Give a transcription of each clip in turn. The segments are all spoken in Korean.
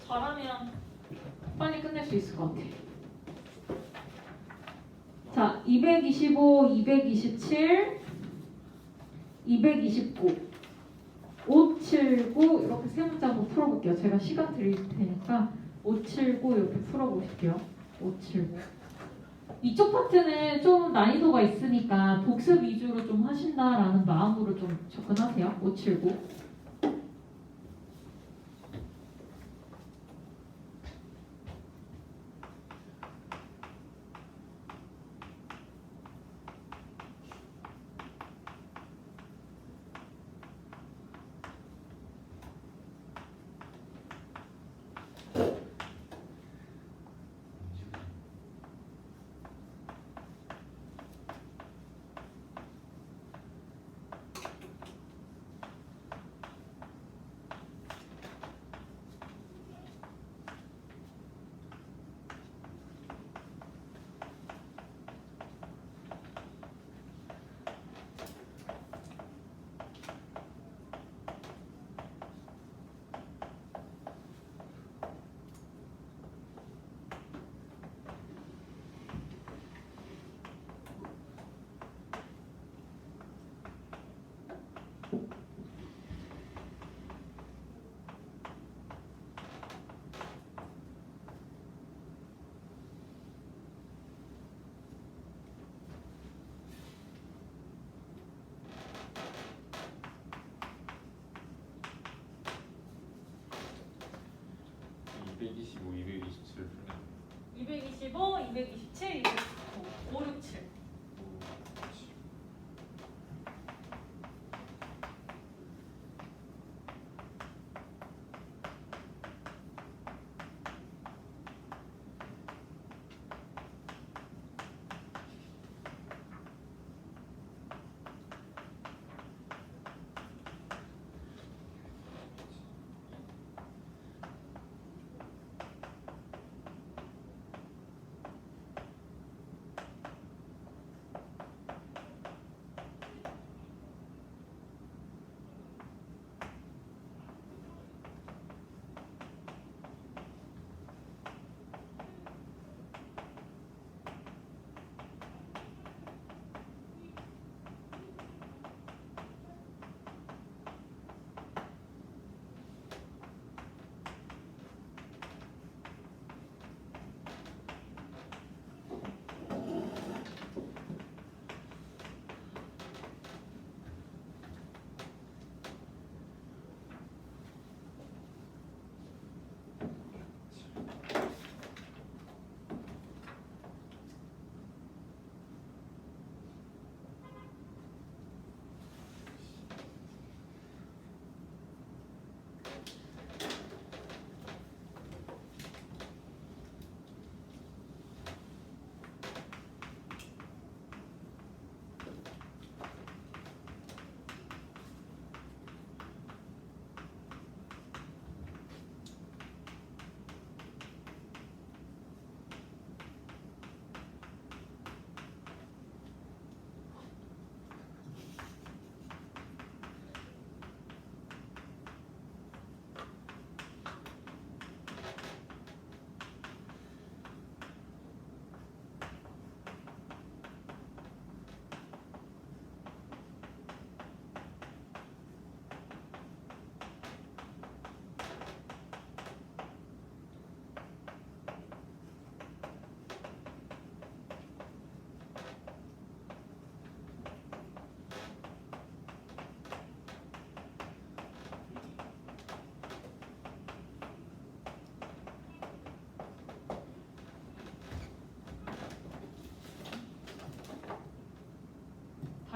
잘하면 빨리 끝낼 수 있을 것 같아. 자, 225, 227, 229, 579 이렇게 세 문자 한번 풀어볼게요. 제가 시간 드릴 테니까 579 이렇게 풀어보실게요. 579. 이쪽 파트는 좀 난이도가 있으니까 복습 위주로 좀 하신다라는 마음으로 좀 접근하세요. 579. (225, 227) 225, 227, 229, 567.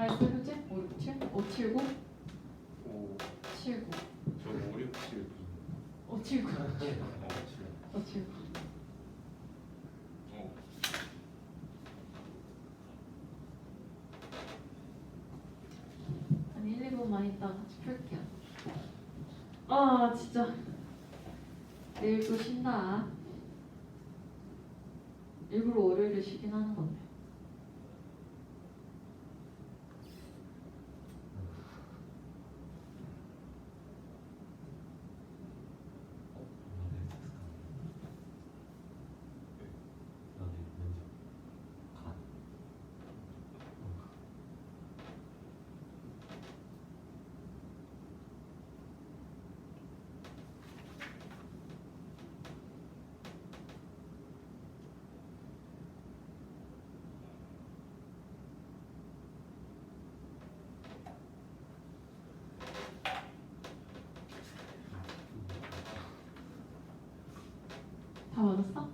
다 했어, 현재? 567? 579? 5, 79. 저 5, 6, 7 579. 7 579. 한 1, 2분만 있다가 같이 풀게요. 아, 진짜. 내일 또 쉰다. 일부러 월요일에 쉬긴 하는 건데. 다 맞았어?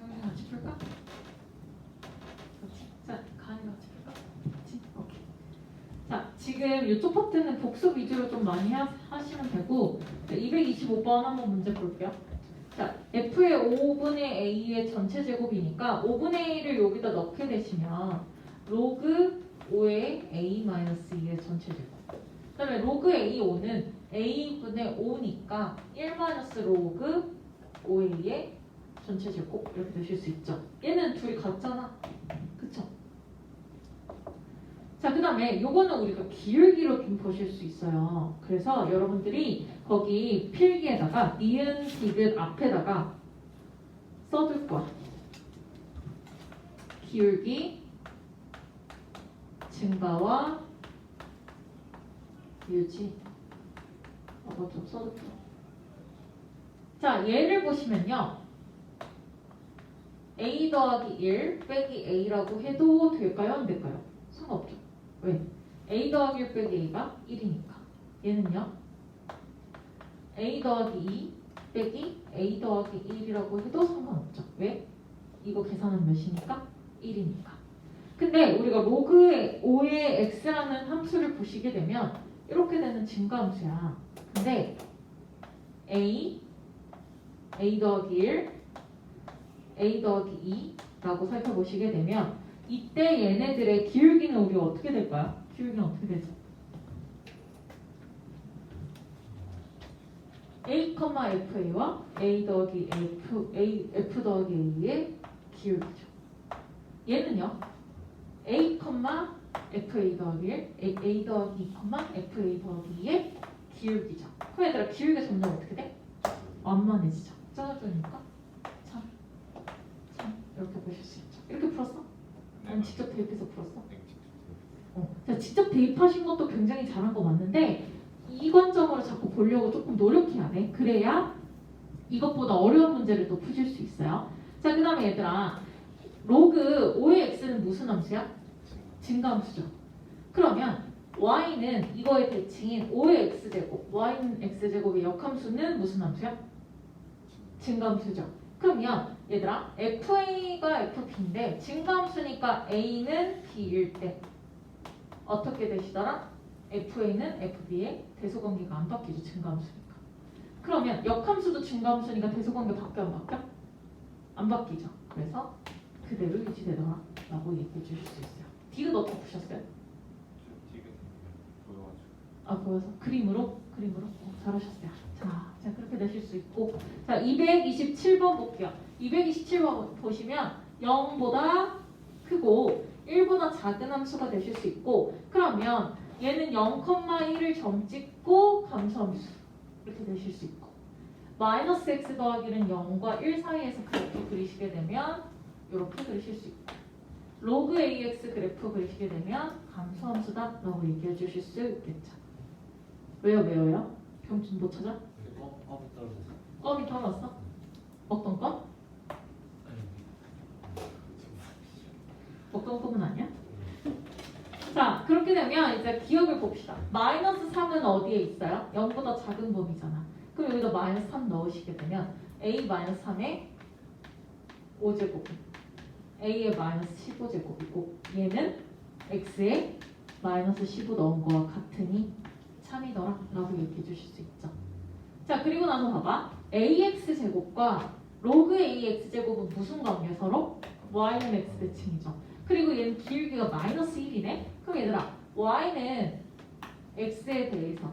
영준 같이 풀까? 그렇지. 자, 가은이 같이 풀까? 그렇지? 오케이. 자, 지금 이쪽 파트는 복습 위주로 좀 많이 하시면 되고 225번 한번 문제 볼게요. 자, F의 5분의 A의 전체 제곱이니까 5분의 A를 여기다 넣게 되시면 로그 5의 A-2의 전체 제곱. 그 다음에 로그 A5는 A분의 5니까 1 로그 5A의 전체 제곱 이렇게 되실 수 있죠. 얘는 둘이 같잖아. 그쵸? 자, 그 다음에 요거는 우리가 기울기로 좀 보실 수 있어요. 그래서 여러분들이 거기 필기에다가 니은, 디귿 앞에다가 써둘 거야. 기울기 증가와 유지. 이거 좀 써둘게요. 자, 얘를 보시면요. A 더하기 1 빼기 A라고 해도 될까요? 안 될까요? 상관없죠. 왜? A 더하기 1 빼기 A가 1이니까. 얘는요. A 더하기 2 빼기 A 더하기 1이라고 해도 상관없죠. 왜? 이거 계산은 몇이니까? 1이니까. 근데 우리가 로그 5의 x라는 함수를 보시게 되면 이렇게 되는 증가함수야. 근데 A 더하기 1, A 더하기 2라고 살펴보시게 되면 이때 얘네들의 기울기는 우리가 어떻게 될까요? 기울기는 어떻게 되죠? A, FA와 A 더하기 F 더하기 A의 기울기죠. 얘는요. A, FA 더하기 1, A 더하기 2, FA 더하기 2의 기울기죠. 그럼 얘들아 기울기가 점점 어떻게 돼? 완만해지죠. 짜주니까 참 이렇게 보실 수 있죠. 이렇게 풀었어? 아니 직접 대입해서 풀었어? 자, 직접 대입하신 것도 굉장히 잘한 거 맞는데 이 관점으로 자꾸 보려고 조금 노력해야 돼. 그래야 이것보다 어려운 문제를 또 푸실 수 있어요. 자, 그 다음에 얘들아 로그 5의 x는 무슨 함수야? 증가함수죠. 그러면 y는 이거의 대칭인 5의 x제곱, y는 x제곱의 역함수는 무슨 함수야? 증가함수죠. 그러면 얘들아 fa가 fp인데 증가함수니까 a는 b일 때 어떻게 되시더라? fa는 fb의 대소관계가 안 바뀌죠. 증가함수니까. 그러면 역함수도 증가함수니까 대소관계 바뀌어 안 바뀌어? 안 바뀌죠. 그래서 그대로 유지되더라 라고 얘기해 주실 수 있어요. 디귿 어떻게 푸셨어요? 디귿 보여가지고. 아, 보여서 그림으로? 잘하셨어요. 자, 그렇게 되실 수 있고 자, 227번 볼게요. 227번 보시면 0보다 크고 1보다 작은 함수가 되실 수 있고 그러면 얘는 0,1을 점 찍고 감소함수 이렇게 되실 수 있고 마이너스 x 더하기는 0과 1 사이에서 그래프 그리시게 되면 이렇게 그리실 수 있고 로그 ax 그래프 그리시게 되면 감소함수다 라고 얘기해 주실 수 있겠죠. 왜요? 경준 못 찾아? 껌이 떨어졌어? 어떤 껌? 어떤 껌은 아니야? 자, 그렇게 되면 이제 기억을 봅시다. 마이너스 3은 어디에 있어요? 0보다 작은 범위잖아. 그럼 여기다 마이너스 3 넣으시게 되면 a 마이너스 3의 5제곱 a의 마이너스 15제곱이고 얘는 x에 마이너스 15 넣은 거와 같으니 참이더라 라고 얘기해 주실 수 있죠. 자, 그리고 나서 봐봐. ax제곱과 로그 ax제곱은 무슨 관계 서로? y는 x 대칭이죠. 그리고 얘는 기울기가 마이너스 1이네? 그럼 얘들아 y는 x에 대해서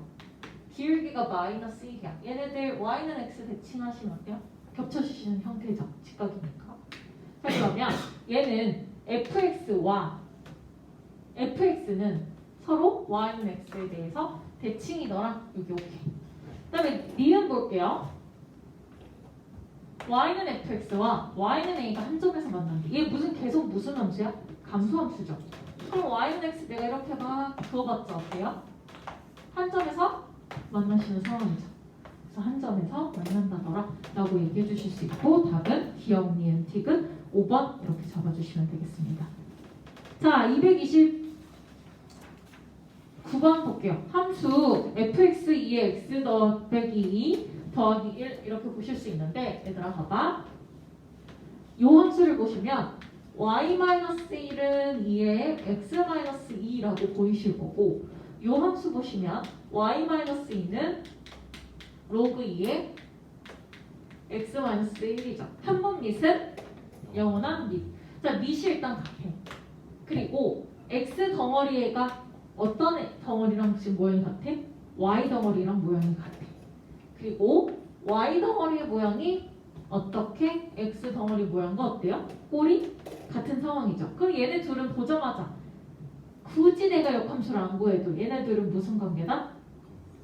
기울기가 마이너스 1이야. 얘네들 y는 x 대칭하시면 어때요? 겹쳐지시는 형태죠. 직각이니까. 자, 그러면 얘는 fx와 fx는 서로 y는 x에 대해서 대칭이더라. 여기 오케이. 그 다음에 니은 볼게요. y는 fx와 y는 a가 한 점에서 만난대. 얘 계속 무슨 함수야? 감소함수죠. 그럼 y는 x 내가 이렇게 막 그어봤자 어때요? 한 점에서 만나시는 상황이죠. 그래서 한 점에서 만난다더라 라고 얘기해 주실 수 있고 답은 기억, 니은, 티귿 5번 이렇게 적어주시면 되겠습니다. 자, 229번 볼게요. 함수 fx2의 x 빼기 2 더하기 1 이렇게 보실 수 있는데 얘들아 봐봐. 이 함수를 보시면 y-1은 2의 x-2라고 보이실 거고 이 함수 보시면 y-2는 로그 2의 x-1이죠. 한 번 밑은 영원한 밑. 자, 밑이 일단 같아. 그리고 x 덩어리가 어떤 덩어리랑 지금 모양이 같아? y 덩어리랑 모양이 같아. 그리고 y 덩어리의 모양이 어떻게 x 덩어리 모양과 어때요? 꼴이 같은 상황이죠. 그럼 얘네 둘은 보자마자 굳이 내가 역함수를 안 구해도 얘네들은 무슨 관계다?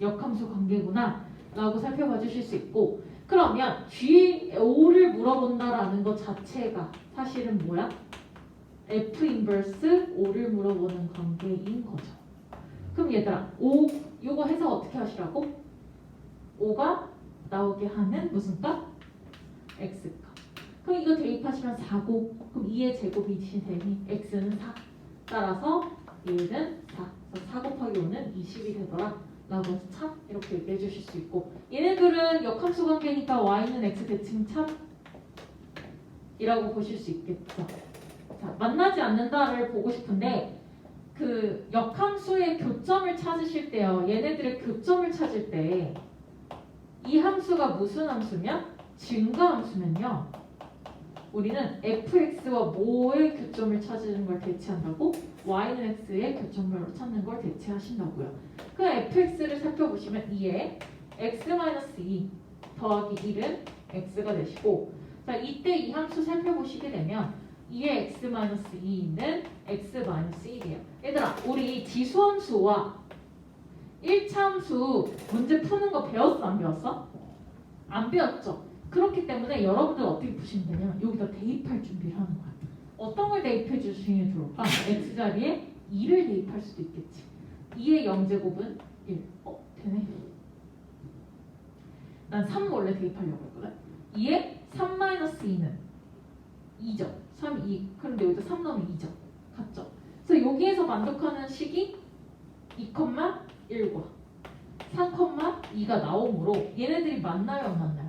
역함수 관계구나 라고 살펴봐 주실 수 있고 그러면 G5를 물어본다라는 것 자체가 사실은 뭐야? F 인버스 5를 물어보는 관계인 거죠. 그럼 얘들아 5 요거 해석 어떻게 하시라고? 5가 나오게 하는 무슨 값? X값. 그럼 이거 대입하시면 4고 그럼 2의 제곱이 되니 X는 4 따라서 얘는 4 그래서 4 곱하기 5는 20이 되더라 라고 해서 참 이렇게 얘기해 주실 수 있고 얘네들은 역함수 관계니까 y는 x 대칭 참이라고 보실 수 있겠죠. 자, 만나지 않는다를 보고 싶은데 그 역함수의 교점을 찾으실 때요. 얘네들의 교점을 찾을 때 이 함수가 무슨 함수면? 증가함수면요. 우리는 fx와 뭐의 교점을 찾는 걸 대체한다고? y는 x의 교점별로 찾는 걸 대체하신다고요. 그 fx를 살펴보시면 2에 x-2 더하기 1은 x가 되시고 자 이때 이 함수 살펴보시게 되면 2의 x-2는 x-1이에요. 얘들아 우리 지수함수와 1차 함수 문제 푸는 거 배웠어? 안 배웠어? 안 배웠죠? 그렇기 때문에 여러분들 어떻게 푸시면 되냐면 여기다 대입할 준비를 하는 거야. 어떤 걸 대입해 주시면 좋을까? x자리에 2를 대입할 수도 있겠지. 2의 0제곱은 1. 되네. 난 3 원래 대입하려고 했거든. 2의 3-2는 2죠. 3, 2. 그런데 여기다 3 넣으면 2죠. 같죠? 그래서 여기에서 만족하는 식이 2,1과 3,2가 나오므로 얘네들이 만나요 안 만나요?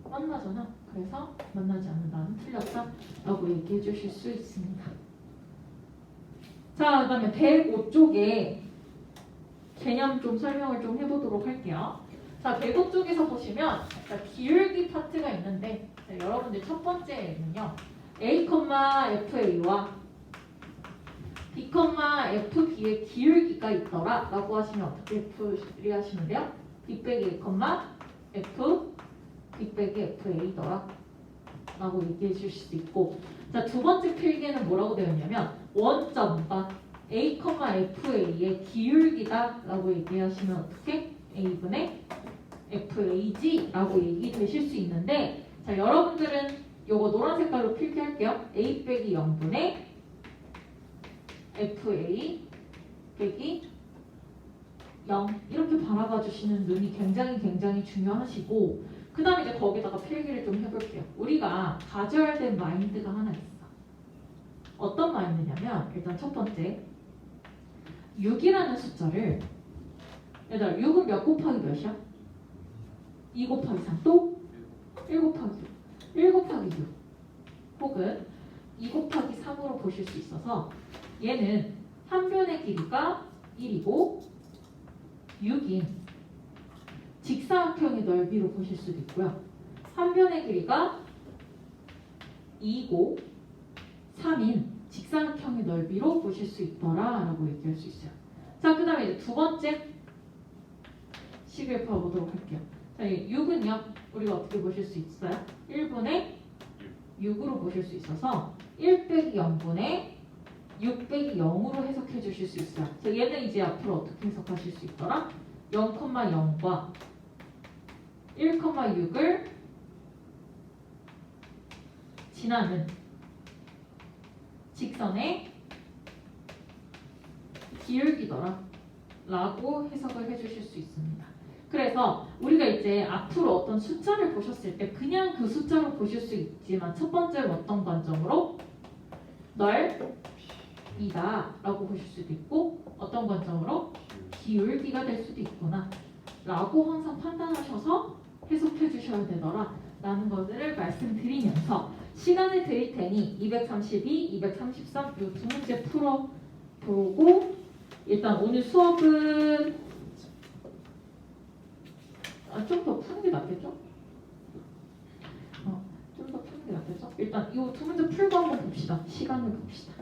만나잖아. 그래서 만나지 않는다는 틀렸다 라고 얘기해 주실 수 있습니다. 자, 그 다음에 105쪽에 개념 좀 설명을 좀 해보도록 할게요. 자, 105쪽에서 보시면 자, 기울기 파트가 있는데 자, 여러분들 첫 번째는요. A, FA와 B, FB의 기울기가 있더라 라고 하시면 어떻게 풀이하시면 돼요? B 빼기 A, F B 빼기 FA더라 라고 얘기해 주실 수 있고 자, 두 번째 필기에는 뭐라고 되어 있냐면 원점과 A, FA의 기울기다 라고 얘기하시면 어떻게? A분의 FAG 라고 얘기되실 수 있는데 자, 여러분들은 요거 노란 색깔로 필기할게요. A 빼기 0분의 FA 빼기 0 이렇게 바라봐 주시는 눈이 굉장히 중요하시고 그 다음에 이제 거기다가 필기를 좀 해볼게요. 우리가 가절된 마인드가 하나 있어. 어떤 마인드냐면 일단 첫 번째 6이라는 숫자를 얘들아 6은 몇 곱하기 몇이야? 2 곱하기 3 또? 1 곱하기 6 1 곱하기 6 혹은 2 곱하기 3으로 보실 수 있어서 얘는 한 변의 길이가 1이고 6인 직사각형의 넓이로 보실 수도 있고요. 한 변의 길이가 2고 3인 직사각형의 넓이로 보실 수 있더라 라고 얘기할 수 있어요. 자, 그 다음에 두 번째 식을 봐보도록 할게요. 자, 6은요 우리가 어떻게 보실 수 있어요? 1분의 6으로 보실 수 있어서 1 빼기 0분의 6 빼기 0으로 해석해 주실 수 있어요. 자, 얘는 이제 앞으로 어떻게 해석하실 수 있더라? 0,0과 1,6을 지나는 직선의 기울기더라 라고 해석을 해주실 수 있습니다. 그래서 우리가 이제 앞으로 어떤 숫자를 보셨을 때 그냥 그 숫자로 보실 수 있지만 첫 번째로 어떤 관점으로 넓이다 라고 보실 수도 있고 어떤 관점으로 기울기가 될 수도 있구나 라고 항상 판단하셔서 해석해 주셔야 되더라 라는 것들을 말씀드리면서 시간을 드릴 테니 232, 233 이 두 문제 풀어보고 일단 오늘 수업은 좀 더 푸는 게 낫겠죠? 좀 더 푸는 게 낫겠죠? 일단 이 두 문제 풀고 한번 봅시다. 시간을 봅시다.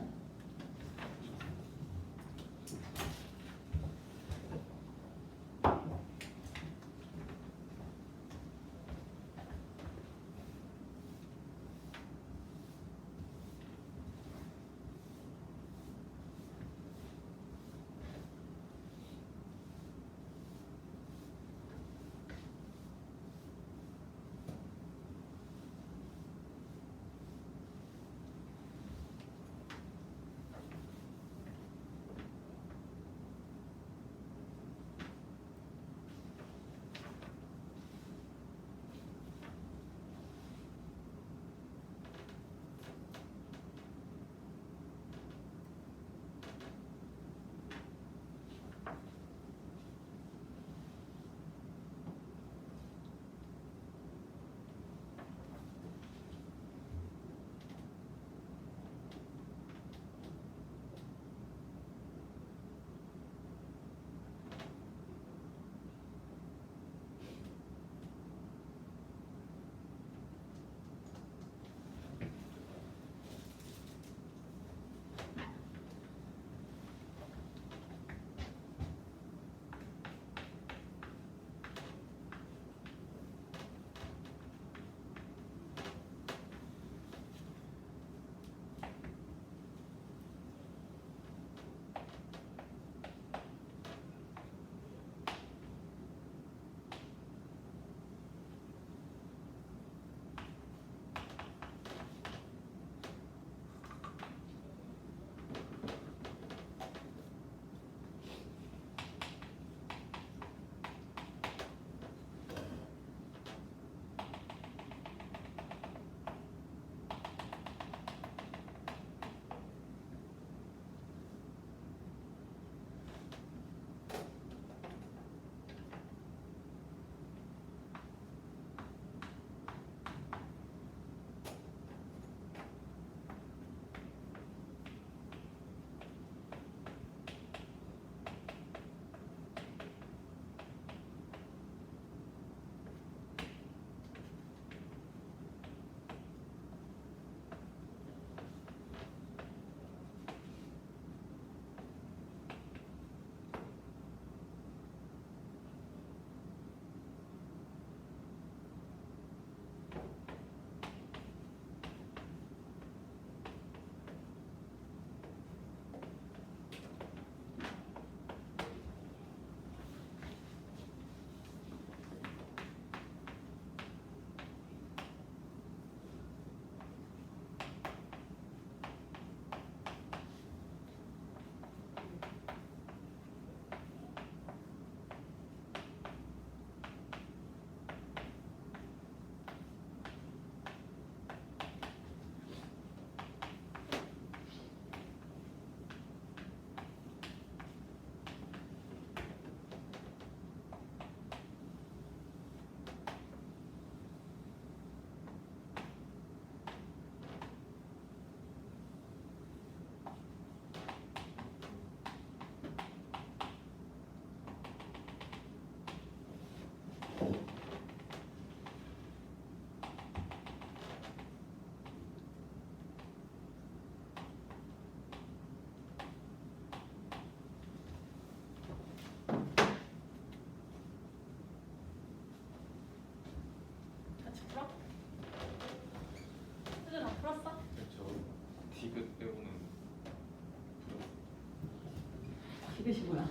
이것이 뭐야?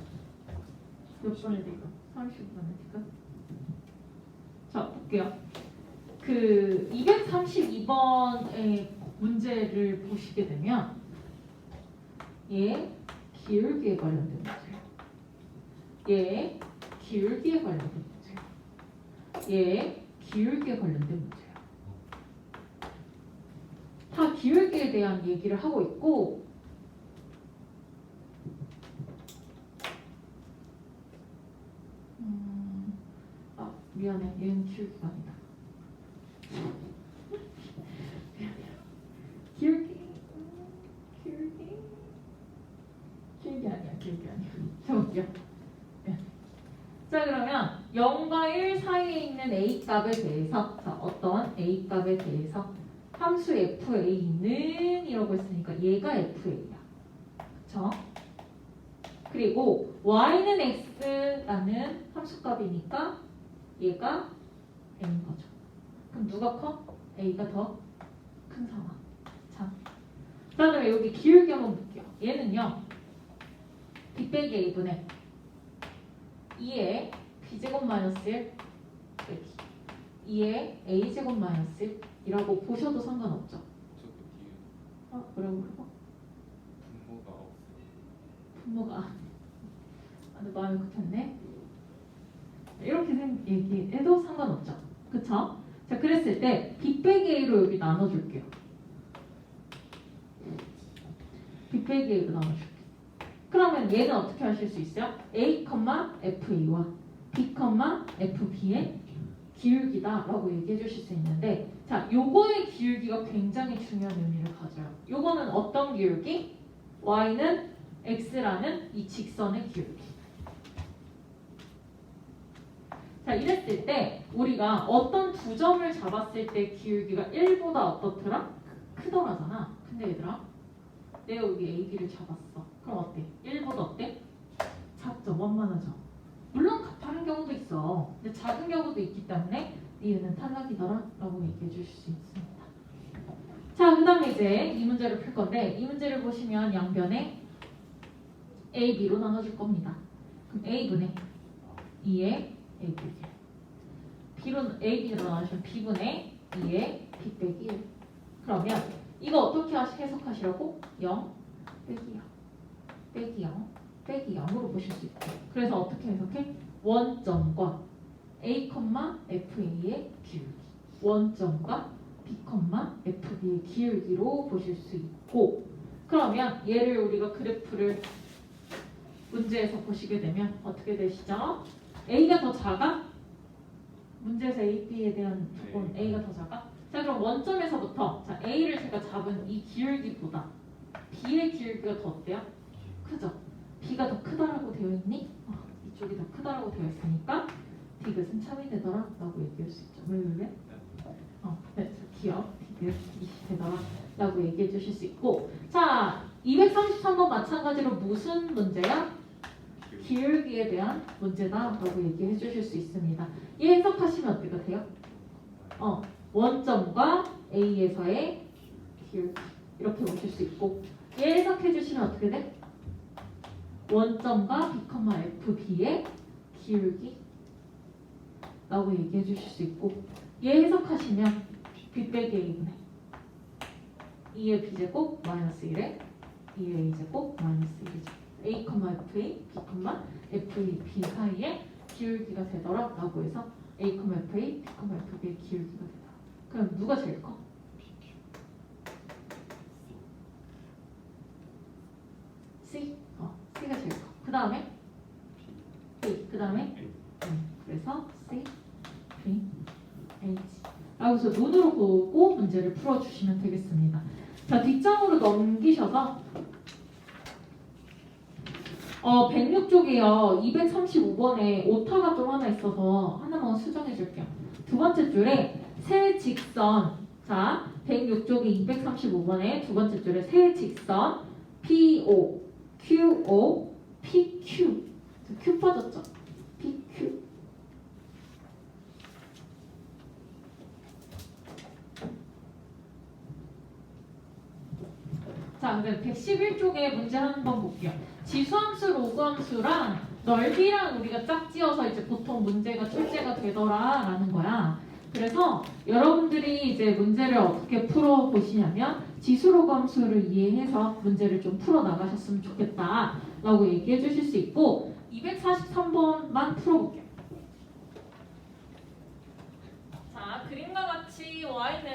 몇 번을 될까? 30번을 될까? 자, 볼게요. 그 232번의 문제를 보시게 되면 얘 기울기에 관련된 문제, 얘 기울기에 관련된 문제. 얘 기울기에 관련된 문제예요. 다 기울기에 대한 얘기를 하고 있고 미안해. 얘는 기울기가 아니다. 기울기 아니야. 해볼게요. 자 그러면 0과 1 사이에 있는 a 값에 대해서 자, 어떤 a 값에 대해서 함수 fa는 이라고 했으니까 얘가 fa야. 그쵸? 그리고 y는 x라는 함수값이니까 얘가 a인 거죠. 그럼 누가 커? a가 더 큰 상황. 자, 그다음에 여기 기울기 한번 볼게요. 얘는요. b 빼기 a분의 2의 b제곱 마이너스 1 빼기 2의 a제곱 마이너스 1이라고 보셔도 상관없죠. 저도 뒤에 뭐라고? 분모가 없어요. 분모가 근데 마음이 급했네. 이렇게 얘기해도 상관없죠. 그쵸? 자 그랬을 때 b 빼기 a로 여기 나눠줄게요. b 빼기 a로 나눠줄게요. 그러면 얘는 어떻게 하실 수 있어요? a, fa와 b, fb의 기울기다라고 얘기해 주실 수 있는데 자 요거의 기울기가 굉장히 중요한 의미를 가져요. 요거는 어떤 기울기? y는 x라는 이 직선의 기울기. 자 이랬을 때 우리가 어떤 두 점을 잡았을 때 기울기가 1보다 어떻더라? 크더라잖아. 근데 얘들아 내가 여기 AB를 잡았어. 그럼 어때? 1보다 어때? 작죠? 원만하죠? 물론 가파른 경우도 있어. 근데 작은 경우도 있기 때문에 니은은 탈락이더라 라고 얘기해 주실 수 있습니다. 자 그 다음에 이제 이 문제를 풀 건데 이 문제를 보시면 양변에 A, B로 나눠줄 겁니다. 그럼 A분의 2의 A 빼기 1 A, B로 나눠주면 B분의 2의 B 빼기 1 그러면 이거 어떻게 해석하시라고? 0 빼기 0 빼기 0 빼기 0으로 보실 수 있고 그래서 어떻게 해석해? 원점과 A, FA의 기울기 원점과 B, FB의 기울기로 보실 수 있고 그러면 얘를 우리가 그래프를 문제에서 보시게 되면 어떻게 되시죠? A가 더 작아? 문제에서 A, B에 대한 조건 A가 더 작아? 자 그럼 원점에서부터 자 A를 제가 잡은 이 기울기보다 B의 기울기가 더 어때요? 크죠? B가 더 크다라고 되어 있니? 이쪽이 더 크다라고 되어 있으니까 디귿은 참이 되더라 라고 얘기할 수 있죠. 왜? 네, 기억 디귿이 되더라 라고 얘기해 주실 수 있고 자 233번 마찬가지로 무슨 문제야? 기울기에 대한 문제다 라고 얘기해 주실 수 있습니다. 이 해석하시면 어떻게 돼요? 원점과 A에서의 기울기 이렇게 보실 수 있고 얘 해석해 주시면 어떻게 돼? 원점과 B, FB의 기울기 라고 얘기해 주실 수 있고 얘 해석하시면 B 빼기 A분의 2의 B제곱 마이너스 1의 2의 A제곱 마이너스 1이죠. A, FA, B, FB 사이에 기울기가 되더라 라고 해서 A, FA, B, FB의 기울기가 되더라. 그럼 누가 제일 커? C? C가 제일 커. 그 다음에 B, 그 다음에 그래서 C, B, H 라고 해서 눈으로 보고 문제를 풀어주시면 되겠습니다. 자 뒷장으로 넘기셔서 106쪽이요. 235번에 오타가 좀 하나 있어서 하나만 수정해 줄게요. 두 번째 줄에 세 직선 자 106쪽이 235번에 두 번째 줄에 세 직선 PO, QO, PQ Q 빠졌죠? PQ 자, 그럼 111쪽에 문제 한번 볼게요. 지수함수, 로그함수랑 넓이랑 우리가 짝지어서 이제 보통 문제가 출제가 되더라라는 거야. 그래서 여러분들이 이제 문제를 어떻게 풀어 보시냐면 지수, 로그함수를 이해해서 문제를 좀 풀어 나가셨으면 좋겠다라고 얘기해 주실 수 있고 243번만 풀어볼게요. 자, 그림과 같이 y는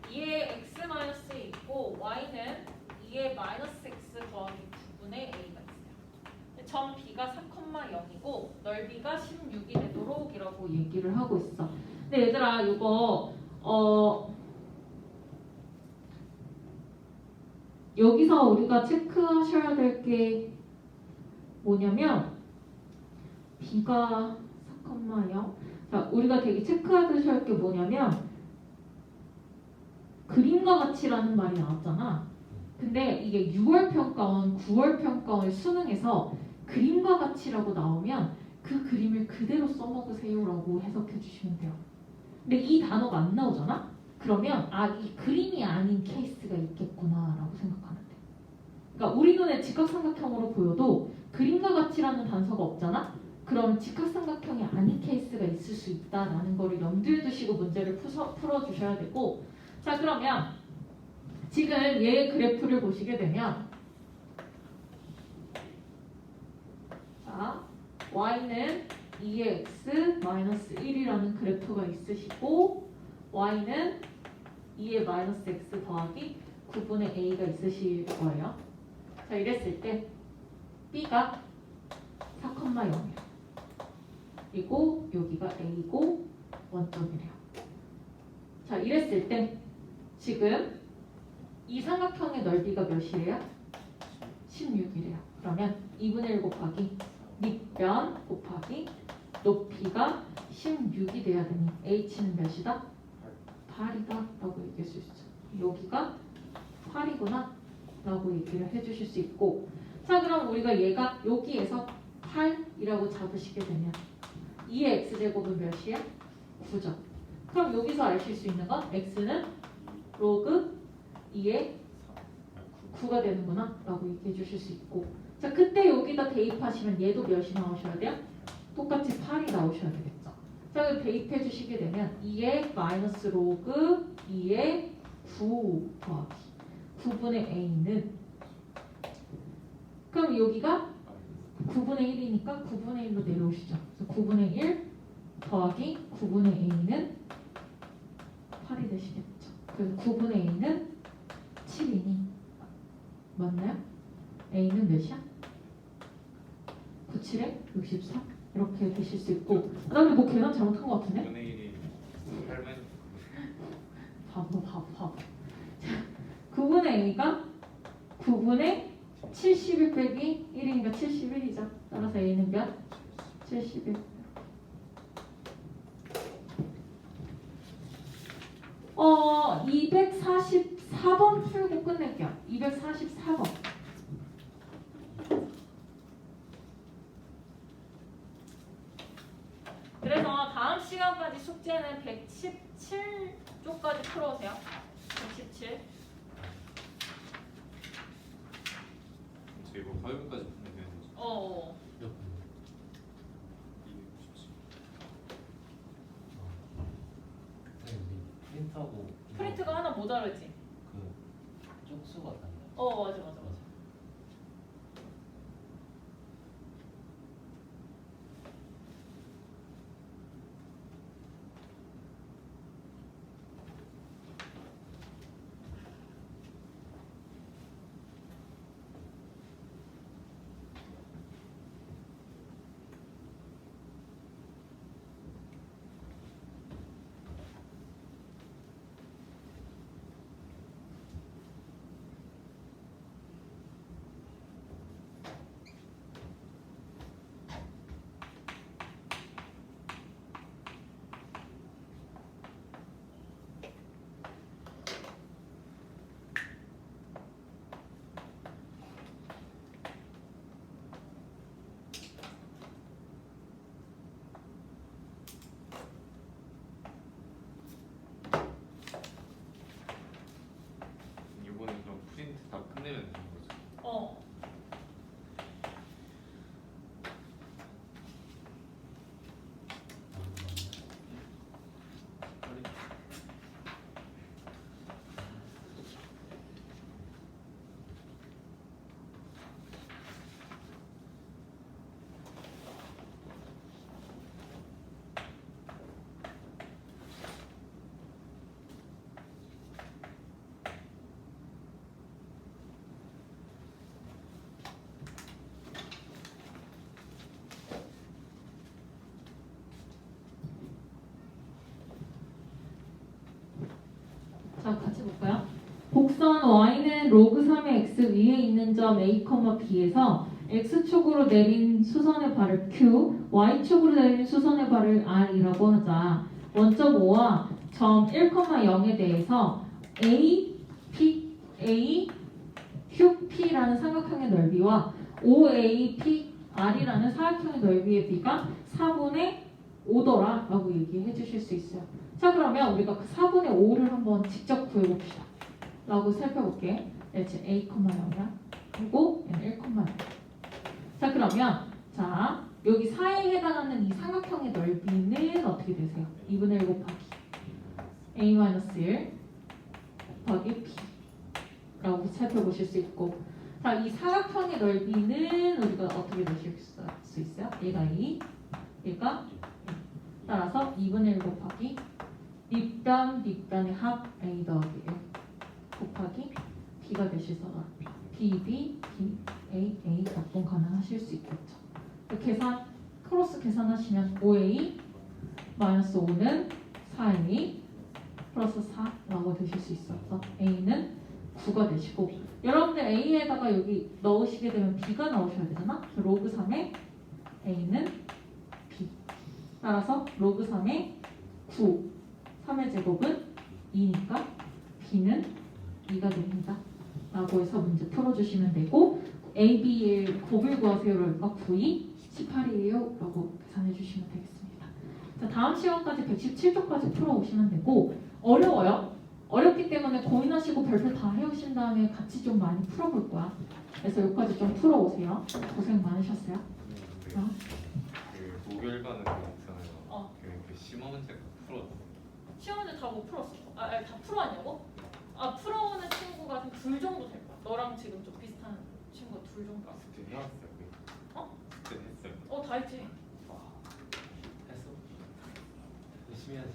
2의 x-에 있고 y는 2의 마이너스 x 더하기 9분의 a가 있어요. 점 b가 4,0이고 넓이가 16이 되도록이라고 얘기를 하고 있어. 근데 얘들아 이거 여기서 우리가 체크하셔야 될 게 뭐냐면 b가 4,0. 자, 우리가 되게 체크하셔야 할 게 뭐냐면 그림과 같이라는 말이 나왔잖아. 근데 이게 6월 평가원, 9월 평가원 수능에서 그림과 같이라고 나오면 그 그림을 그대로 써먹으세요라고 해석해 주시면 돼요. 근데 이 단어가 안 나오잖아? 그러면 이 그림이 아닌 케이스가 있겠구나라고 생각하면 돼. 그러니까 우리 눈에 직각삼각형으로 보여도 그림과 같이라는 단서가 없잖아? 그럼 직각삼각형이 아닌 케이스가 있을 수 있다라는 거를 염두에 두시고 문제를 풀어주셔야 되고, 자 그러면 지금 얘의 그래프를 보시게 되면 자 y는 2x 1이라는 그래프가 있으시고 y는 2의 마이너스 x 더하기 9분의 a가 있으실 거예요. 자 이랬을 때 b가 4,0이에요. 그리고 여기가 a고 원점이래요. 자 이랬을 때 지금 이 삼각형의 넓이가 몇이래요? 16이래요. 그러면 2분의 1 곱하기 밑변 곱하기 높이가 16이 돼야 되니 h는 몇이다? 8이다 라고 얘기할 수 있죠. 여기가 8이구나 라고 얘기를 해주실 수 있고, 자 그럼 우리가 얘가 여기에서 8이라고 잡으시게 되면 2의 x제곱은 몇이야? 9죠. 그럼 여기서 아실 수 있는 건 x는 로그 2의 9가 되는구나 라고 얘기해 주실 수 있고, 자 그때 여기다 대입하시면 얘도 몇이 나오셔야 돼요? 똑같이 8이 나오셔야 되겠죠. 자 그럼 대입해 주시게 되면 2의 마이너스 로그 2의 9 더하기 9분의 a는, 그럼 여기가 9분의 1이니까 9분의 1로 내려오시죠. 그래서 9분의 1 더하기 9분의 a는 8이 되시겠죠. 그래서 9분의 a는 7이니 맞나요? a는 몇이야? 9, 7에 63 이렇게 되실 수 있고, 나 근데 뭐 계산 잘못한 것 같은데? 9분의 1이 8만 바보. 자, 9분의 a가 9분의 71 빼기 1이니까 71이죠. 따라서 a는 몇? 71. 244번 풀고 끝낼게요. 244번. 그래서 다음 시간까지 숙제는 117쪽까지 풀어오세요. 117. 저희 뭐 화요일까지 보면 되는 거죠? 297. 프린트하고 프린트가 하나 모자르지? 그 쪽수가 달라요. 맞아. 자, 같이 볼까요? 곡선 y는 로그 3의 x 위에 있는 점 a, b에서 x축으로 내린 수선의 발을 q, y축으로 내린 수선의 발을 r이라고 하자. 원점 O와 점 1,0에 대해서 a, qp라는 삼각형의 넓이와 OAPR이라는 사각형의 넓이의 비가 4분의 5더라 라고 얘기해 주실 수 있어요. 자, 그러면 우리가 그 4분의 5를 한번 직접 구해봅시다. 라고 살펴볼게. 지금 A, 0이야. 그리고 얘는 1,0. 자, 그러면 자 여기 4에 해당하는 이 삼각형의 넓이는 어떻게 되세요? 2분의 1 곱하기 A-1 곱하기 B 라고 살펴보실 수 있고, 자, 이 사각형의 넓이는 우리가 어떻게 내실 수 있어요? 얘가 2, 얘가 1. 따라서 2분의 1 곱하기 밑변의 합 A 더하기 1 곱하기 B가 되셔서 B, B, A 약분 가능하실 수 있겠죠. 계산, 크로스 계산하시면 5A 마이너스 5는 4A 플러스 4라고 되실 수 있어서 A는 9가 되시고, 여러분들 A에다가 여기 넣으시게 되면 B가 나오셔야 되잖아. 로그 3의 A는 B. 따라서 로그 3의 9, 3의 제곱은 2니까 B는 2가 됩니다. 라고 해서 문제 풀어주시면 되고, A, B의 곱을 구하세요라니까 9이 18이에요 라고 계산해 주시면 되겠습니다. 자, 다음 시간까지 117쪽까지 풀어오시면 되고, 어려워요. 어렵기 때문에 고민하시고 별표 다 해오신 다음에 같이 좀 많이 풀어볼 거야. 그래서 여기까지 좀 풀어오세요. 고생 많으셨어요. 어? 그 목요일 가는 거 있잖아요. 어. 그 심화 문제 풀었어. 시험 문제 다 못 풀었어. 다 풀어왔냐고? 풀어오는 친구가 한 둘 정도 될 거야. 너랑 지금 좀 비슷한 친구가 둘 정도. 숙제 해왔어요. 어? 숙제 했어요. 다 했지. 했어? 열심히 하지.